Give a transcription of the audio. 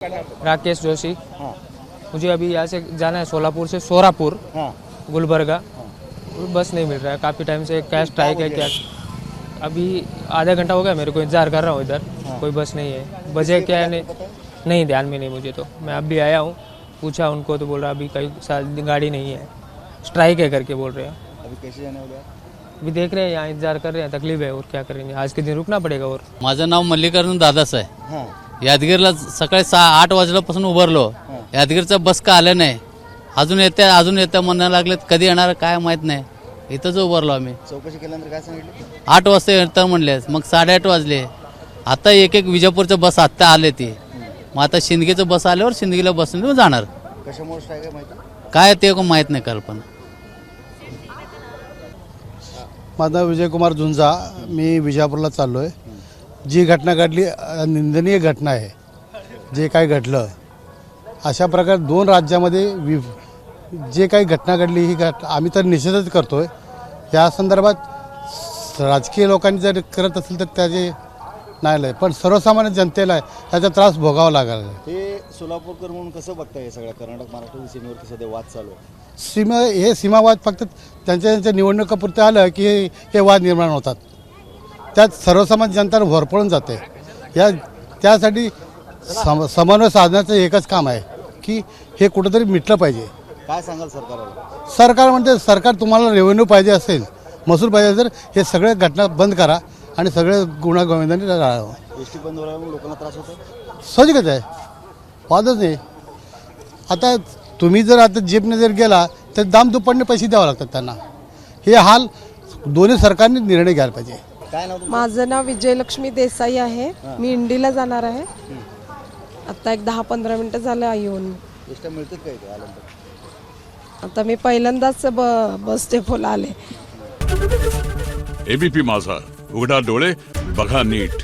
राकेश जोशी। हाँ मुझे अभी यहाँ से जाना है सोलापुर से सोरापुर हाँ गुलबर्गा। बस नहीं मिल रहा है, काफ़ी टाइम से क्या स्ट्राइक है क्या। अभी आधा घंटा हो गया मेरे को इंतज़ार कर रहा हूँ इधर। कोई बस नहीं है, वजह क्या है नहीं ध्यान में नहीं मुझे। तो मैं अब भी आया हूँ, पूछा उनको तो बोल रहा अभी कई साल गाड़ी नहीं है, स्ट्राइक है करके बोल रहे हैं। अभी कैसे जाने वाले आप? अभी देख रहे हैं, यहाँ इंतजार कर रहे हैं, तकलीफ है और क्या करेंगे, आज के दिन रुकना पड़ेगा। और माझं नाव मल्लिकार्जुन दादास आहे। हाँ यादगीरला सकाळी 8 वाजल्यापासून उभारलो। यादगीरचं बस का आलं नाही, अजून येत्या म्हणायला लागलेत, कधी येणार काय माहित नाही। इथंच उभारलो आम्ही। चौकशी केल्यानंतर काय सांगितलं? 8 वाजता येतात म्हणले, मग 8:30 वाजले। आता एक विजापूरचं बस आत्ता आले ती, मग आता शिंदगेचं बस आल्यावर शिंदगीला बसून जाणार। कशामुळे स्ट्राईक आहे माहिती? काय ते माहित नाही कल्पना। माझा विजयकुमार झुंजा, मी विजापूरला चाललो आहे। जी घटना घडली निंदनीय घटना आहे। जे काही घडलं अशा प्रकारे दोन राज्यामध्ये जे काही घटना घडली ही आम्ही तर निषेधच करतोय। या संदर्भात राजकीय लोकांनी जर करत असेल तर त्याचे नाही, पण सर्वसामान्य जनतेला याचा त्रास भोगावा लागेल। हे सोलापूरकर म्हणून कसं बघताय हे सगळ्या कर्नाटक महाराष्ट्र सीमेवरती सध्या वाद चालू आहे? हे सीमावाद फक्त त्यांच्या निवडणुकापुरते आलं की हे वाद निर्माण होतात, त्यात सर्वसामान्य जनता भरपळून जाते। त्यासाठी समन्वय साधण्याचं एकच काम आहे की हे कुठंतरी मिटलं पाहिजे। काय सांगाल सरकारला? सरकार म्हणते सरकार तुम्हाला रेव्हेन्यू पाहिजे असेल, महसूल पाहिजे असेल, हे सगळे घटना बंद करा आणि सगळे गुन्हा-गोविंदांनी राहावं। एसटी बंद झाल्यामुळे लोकांना त्रास होतो? साहजिकच आहे, वादच नाही। आता तुम्ही जर आता जीपने जर गेला तर दाम दुप्पटने पैसे द्यावे लागतात त्यांना। हे हाल दोन्ही सरकारने निर्णय घ्यायला पाहिजे। काय नाव तुमचं? माझं नाव विजयलक्ष्मी देसाई आहे। मी इंडीला जाणार आहे। आता एक 10-15 मिनिटं झालं येऊन। एसट्या मिळतात काय इथे आल्यानंतर? आता मी पहिल्यांदाच बस डेपोला आले। एबीपी माझा, उघडा डोळे बघा नीट।